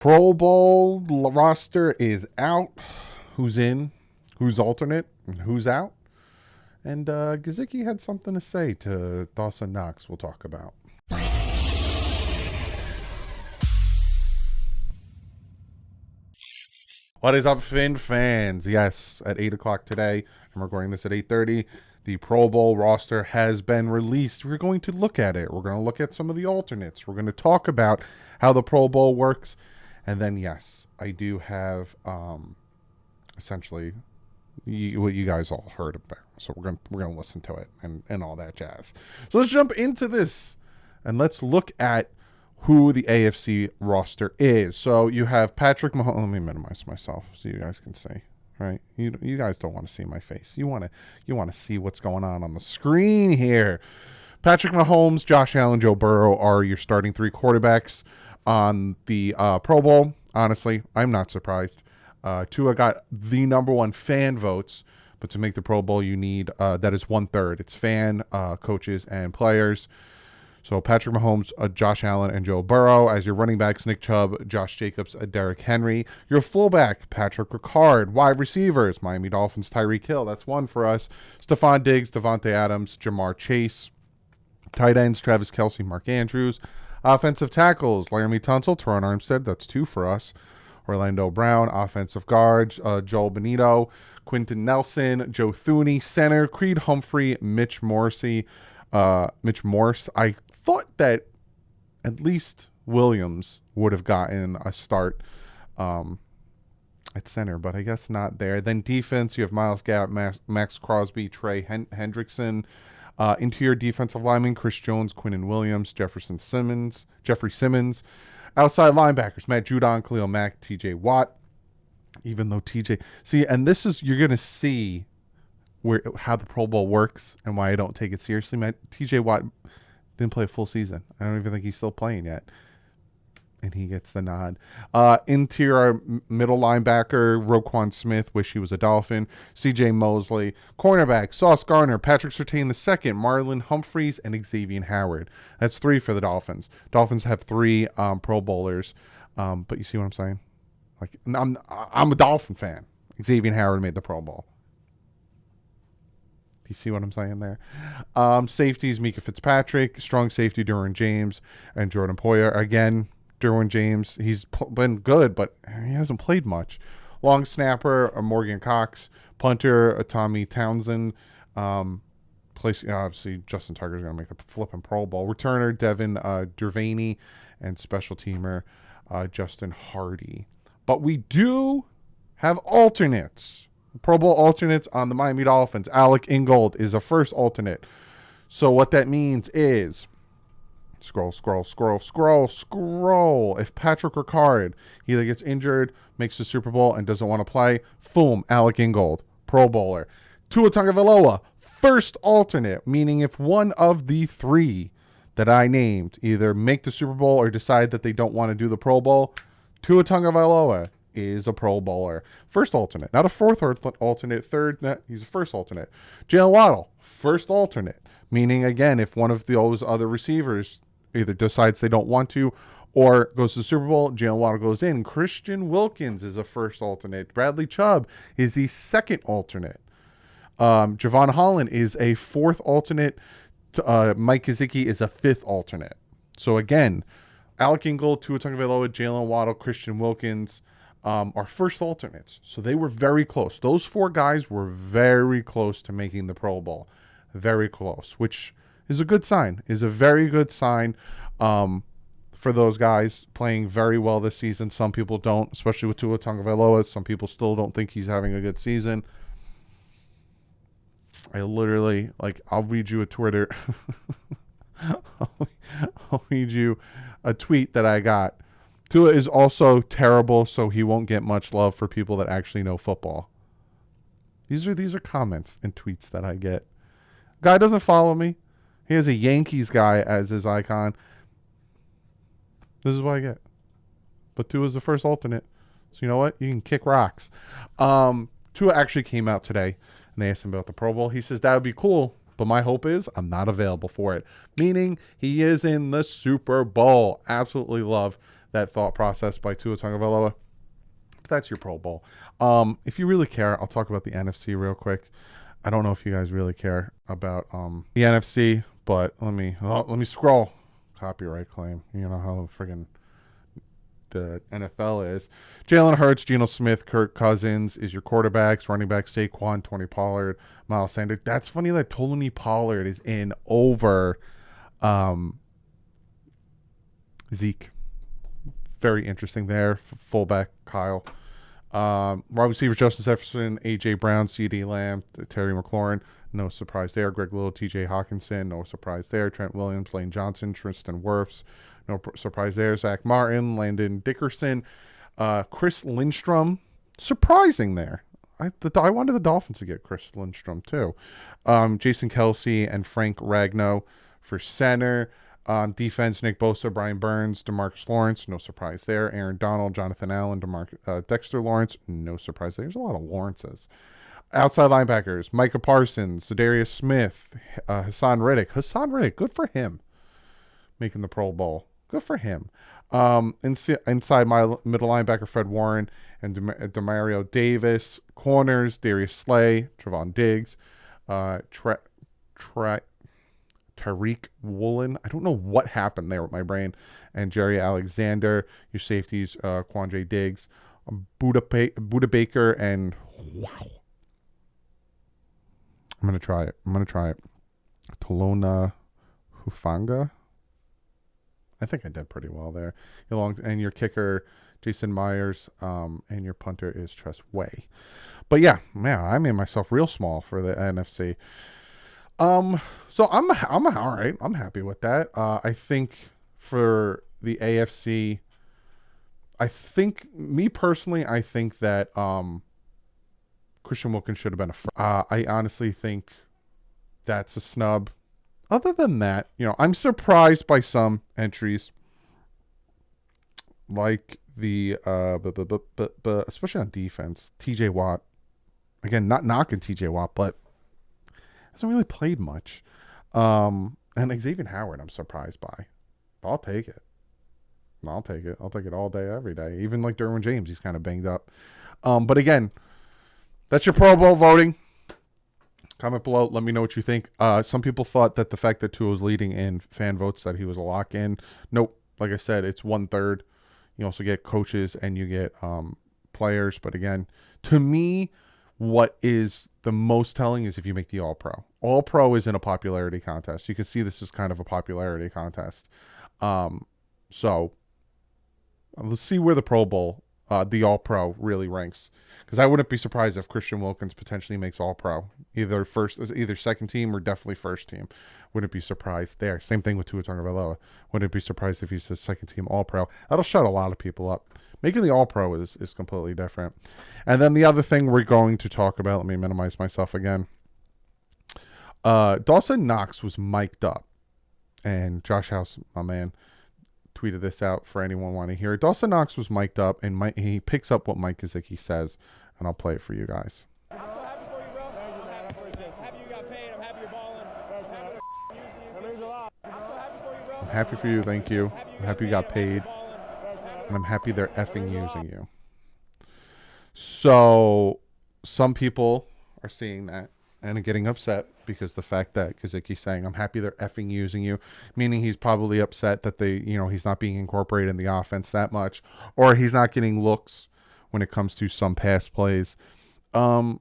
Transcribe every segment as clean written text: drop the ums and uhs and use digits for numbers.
Pro Bowl roster is out. Who's in? Who's alternate? And who's out? And Gesicki had something to say to Dawson Knox we'll talk about. What is up, Finn fans? Yes, at 8 o'clock today, I'm recording this at 8:30. The Pro Bowl roster has been released. We're going to look at it. We're going to look at some of the alternates. We're going to talk about how the Pro Bowl works. And then, yes, I do have essentially what you guys all heard about. So we're gonna listen to it and all that jazz. So let's jump into this and let's look at who the AFC roster is. So you have Patrick Mahomes. Let me minimize myself so you guys can see. Right? You guys don't want to see my face. You want to see what's going on the screen here. Patrick Mahomes, Josh Allen, Joe Burrow are your starting three quarterbacks on the Pro Bowl. Honestly, I'm not surprised. Tua got the number one fan votes, but to make the Pro Bowl, you need that is 1/3. It's fan, coaches, and players. So Patrick Mahomes, Josh Allen, and Joe Burrow as your running backs. Nick Chubb, Josh Jacobs, Derrick Henry. Your fullback, Patrick Ricard. Wide receivers, Miami Dolphins, Tyreek Hill. That's one for us. Stephon Diggs, Devontae Adams, Jamar Chase. Tight ends, Travis Kelce, Mark Andrews. Offensive tackles, Laramie Tunsil, Teron Armstead. That's two for us. Orlando Brown. Offensive guards, Joel Benito, Quentin Nelson, Joe Thuney. Center, Creed Humphrey, Mitch Morse. I thought that at least Williams would have gotten a start at center, but I guess not there. Then defense, you have Myles Garrett, Max Crosby, Trey Hendrickson. Interior defensive lineman, Chris Jones, Quinnen Williams, Jeffrey Simmons. Outside linebackers, Matt Judon, Khalil Mack, TJ Watt. Even though and this is, you're going to see how the Pro Bowl works and why I don't take it seriously. TJ Watt didn't play a full season. I don't even think he's still playing yet. And he gets the nod. Interior middle linebacker, Roquan Smith, wish he was a Dolphin. CJ Mosley. Cornerback, Sauce Gardner, Patrick Surtain II, Marlon Humphreys, and Xavier Howard. That's three for the Dolphins. Dolphins have three Pro Bowlers. But you see what I'm saying? Like, I'm a Dolphin fan. Xavier Howard made the Pro Bowl. You see what I'm saying there? Safeties, Mika Fitzpatrick, strong safety, Derwin James, and Jordan Poyer. Again, Derwin James, he's been good, but he hasn't played much. Long snapper, Morgan Cox. Punter, Tommy Townsend. Obviously, Justin Tucker's going to make the flipping Pro Bowl. Returner, Devin Dervaney, and special teamer, Justin Hardy. But we do have alternates. Pro Bowl alternates on the Miami Dolphins. Alec Ingold is a first alternate. So what that means is, scroll. If Patrick Ricard either gets injured, makes the Super Bowl, and doesn't want to play, boom, Alec Ingold, Pro Bowler. Tua Tagovailoa, first alternate, meaning if one of the three that I named either make the Super Bowl or decide that they don't want to do the Pro Bowl, Tua Tagovailoa is a Pro Bowler. First alternate, not a fourth alternate, he's a first alternate. Jalen Waddle, first alternate, meaning, again, if one of those other receivers either decides they don't want to or goes to the Super Bowl, Jalen Waddle goes in. Christian Wilkins is a first alternate. Bradley Chubb is the second alternate. Javon Holland is a fourth alternate. Mike Gesicki is a fifth alternate. So, again, Alec Ingold, Tua Tagovailoa, Jalen Waddle, Christian Wilkins are first alternates. So they were very close. Those four guys were very close to making the Pro Bowl. Very close, which is a good sign, is a very good sign for those guys playing very well this season. Some people don't, especially with Tua Tagovailoa. Some people still don't think he's having a good season. I literally, I'll read you a Twitter. I'll read you a tweet that I got. Tua is also terrible, so he won't get much love for people that actually know football. These are comments and tweets that I get. Guy doesn't follow me. He has a Yankees guy as his icon. This is what I get. But Tua is the first alternate. So you know what? You can kick rocks. Tua actually came out today, and they asked him about the Pro Bowl. He says, that would be cool, but my hope is I'm not available for it. Meaning he is in the Super Bowl. Absolutely love that thought process by Tua Tagovailoa. But that's your Pro Bowl. If you really care, I'll talk about the NFC real quick. I don't know if you guys really care about the NFC, but let me scroll. Copyright claim. You know how friggin' the NFL is. Jalen Hurts, Geno Smith, Kirk Cousins is your quarterbacks. Running back Saquon, Tony Pollard, Miles Sanders. That's funny that Tony Pollard is in over Zeke. Very interesting there. Fullback Kyle. Wide receivers Justin Jefferson, A.J. Brown, C.D. Lamb, Terry McLaurin. No surprise there. Greg Little, T.J. Hawkinson. No surprise there. Trent Williams, Lane Johnson, Tristan Wirfs. No surprise there. Zach Martin, Landon Dickerson, Chris Lindstrom. Surprising there. I wanted the Dolphins to get Chris Lindstrom too. Jason Kelsey and Frank Ragnow for center. Defense, Nick Bosa, Brian Burns, DeMarcus Lawrence. No surprise there. Aaron Donald, Jonathan Allen, Dexter Lawrence. No surprise there. There's a lot of Lawrences. Outside linebackers, Micah Parsons, Zadarius Smith, Hassan Reddick. Hassan Reddick, good for him. Making the Pro Bowl. Good for him. Inside my middle linebacker, Fred Warren and Demario Davis. Corners, Darius Slay, Trevon Diggs, Tariq Woolen. I don't know what happened there with my brain. And Jerry Alexander. Your safeties, Quandre Diggs, Buda Baker, and wow. I'm going to try it. Tolona Hufanga. I think I did pretty well there. And your kicker, Jason Myers, and your punter is Tress Way. But yeah, man, I made myself real small for the NFC. So I'm all right. I'm happy with that. I think for the AFC, I think that Christian Wilkins should have been I honestly think that's a snub. Other than that, I'm surprised by some entries, like the especially on defense, T.J. Watt. Again, not knocking T.J. Watt, but hasn't really played much. And Xavier Howard, I'm surprised by. I'll take it. I'll take it all day, every day. Even like Derwin James, he's kind of banged up. But again, that's your Pro Bowl voting. Comment below. Let me know what you think. Some people thought that the fact that Tua was leading in fan votes that he was a lock-in. Nope. Like I said, it's 1/3. You also get coaches and you get players. But again, to me, what is the most telling is if you make the All-Pro. All-Pro is in a popularity contest. You can see this is kind of a popularity contest. So let's see where the Pro Bowl, the All-Pro really ranks. Because I wouldn't be surprised if Christian Wilkins potentially makes All-Pro. Either second team or definitely first team. Wouldn't be surprised there. Same thing with Tua Tagovailoa. Wouldn't be surprised if he's a second team All-Pro. That'll shut a lot of people up. Making the All-Pro is completely different. And then the other thing we're going to talk about, let me minimize myself again. Dawson Knox was mic'd up. And Josh House, my man, tweeted this out for anyone wanting to hear it. Dawson Knox was mic'd up, and he picks up what Mike Gesicki says, and I'll play it for you guys. I'm so happy for you, bro. I'm happy you got paid. I'm happy you're balling. I'm so happy for you, bro. I'm happy for you, thank you. I'm happy you got paid, and I'm happy they're effing using you. So some people are seeing that and getting upset because the fact that Gesicki's saying, I'm happy they're effing using you, meaning he's probably upset that he's not being incorporated in the offense that much, or he's not getting looks when it comes to some pass plays. See, I'm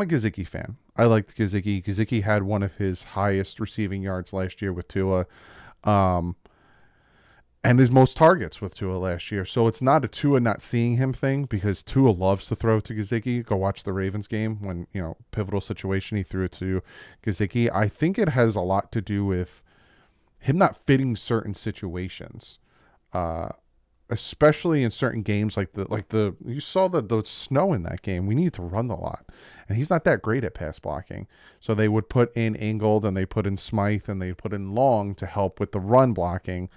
a Gesicki fan. I liked Gesicki. Gesicki had one of his highest receiving yards last year with Tua. And his most targets with Tua last year. So it's not a Tua not seeing him thing, because Tua loves to throw to Gesicki. Go watch the Ravens game when, pivotal situation, he threw it to Gesicki. I think it has a lot to do with him not fitting certain situations, especially in certain games like you saw the snow in that game. We need to run a lot, and he's not that great at pass blocking. So they would put in Ingold and they put in Smythe and they put in Long to help with the run blocking.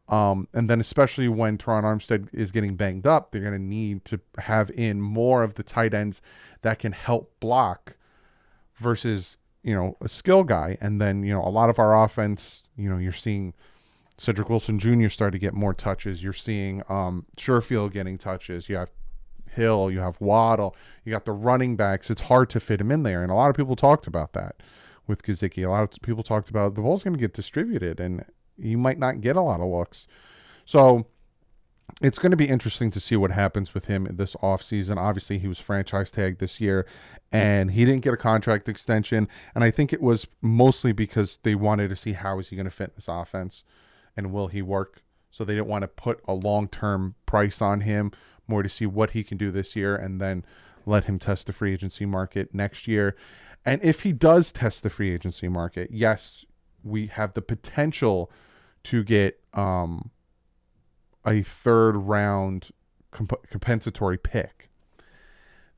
And then especially when Teron Armstead is getting banged up, they're going to need to have in more of the tight ends that can help block versus, a skill guy. And then, a lot of our offense, you're seeing Cedric Wilson Jr. started to get more touches. You're seeing Sherfield getting touches. You have Hill, you have Waddle, you got the running backs. It's hard to fit him in there. And a lot of people talked about that with Gesicki. A lot of people talked about the ball's going to get distributed and you might not get a lot of looks. So it's going to be interesting to see what happens with him this offseason. Obviously, he was franchise tagged this year and he didn't get a contract extension. And I think it was mostly because they wanted to see how is he going to fit in this offense and will he work. So they didn't want to put a long-term price on him, more to see what he can do this year and then let him test the free agency market next year. And if he does test the free agency market, yes, we have the potential to get a third-round compensatory pick.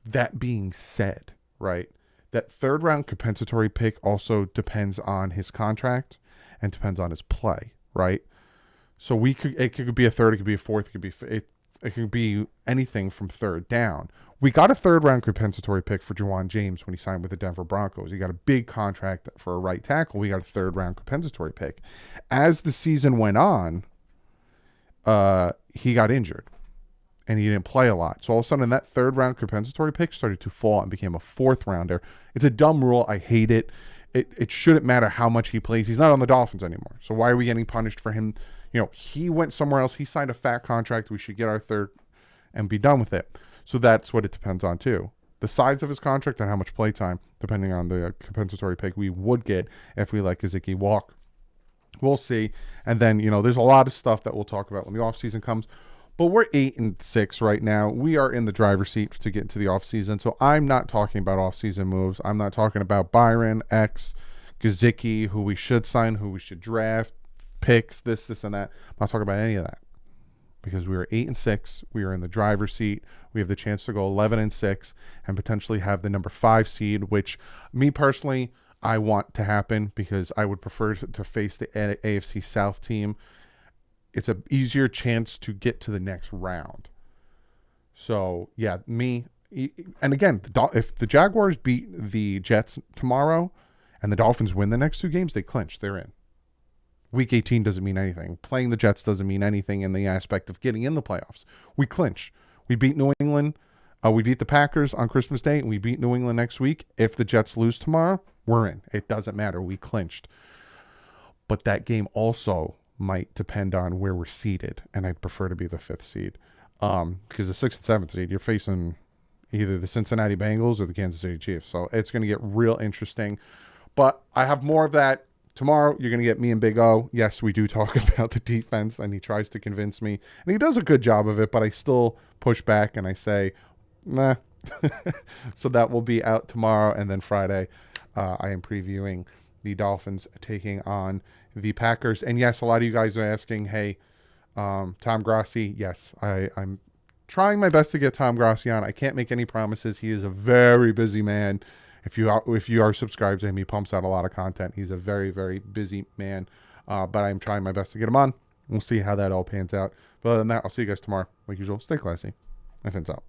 That being said, right, that third-round compensatory pick also depends on his contract and depends on his play, right? So it could be a third, it could be a fourth, it could be anything from third down. We got a third-round compensatory pick for Juwan James when he signed with the Denver Broncos. He got a big contract for a right tackle. We got a third-round compensatory pick. As the season went on, he got injured, and he didn't play a lot. So all of a sudden, that third-round compensatory pick started to fall and became a fourth-rounder. It's a dumb rule. I hate it. It shouldn't matter how much he plays. He's not on the Dolphins anymore. So why are we getting punished for him? You know, he went somewhere else. He signed a fat contract. We should get our third and be done with it. So that's what it depends on, too. The size of his contract and how much play time, depending on the compensatory pick we would get if we let Gesicki walk. We'll see. And then, you know, there's a lot of stuff that we'll talk about when the offseason comes. But we're 8-6 right now. We are in the driver's seat to get into the offseason. So I'm not talking about offseason moves. I'm not talking about Byron, X, Gesicki, who we should sign, who we should draft, picks, this, and that. I'm not talking about any of that. Because we are 8-6. We are in the driver's seat. We have the chance to go 11-6 and potentially have the number 5 seed, which me personally, I want to happen because I would prefer to face the AFC South team. It's an easier chance to get to the next round. So, yeah, me. And again, if the Jaguars beat the Jets tomorrow and the Dolphins win the next 2 games, they clinch. They're in. Week 18 doesn't mean anything. Playing the Jets doesn't mean anything in the aspect of getting in the playoffs. We clinch. We beat New England. We beat the Packers on Christmas Day, and we beat New England next week. If the Jets lose tomorrow, we're in. It doesn't matter. We clinched. But that game also might depend on where we're seated, and I'd prefer to be the 5th seed. Because the 6th and 7th seed, you're facing either the Cincinnati Bengals or the Kansas City Chiefs. So it's going to get real interesting. But I have more of that. Tomorrow, you're going to get me and Big O. Yes, we do talk about the defense, and he tries to convince me. And he does a good job of it, but I still push back, and I say, nah. So that will be out tomorrow, and then Friday, I am previewing the Dolphins taking on the Packers. And yes, a lot of you guys are asking, hey, Tom Grassi, yes, I'm trying my best to get Tom Grassi on. I can't make any promises. He is a very busy man. If you are subscribed to him, he pumps out a lot of content. He's a very, very busy man. But I'm trying my best to get him on. We'll see how that all pans out. But other than that, I'll see you guys tomorrow. Like usual, stay classy. My friends out.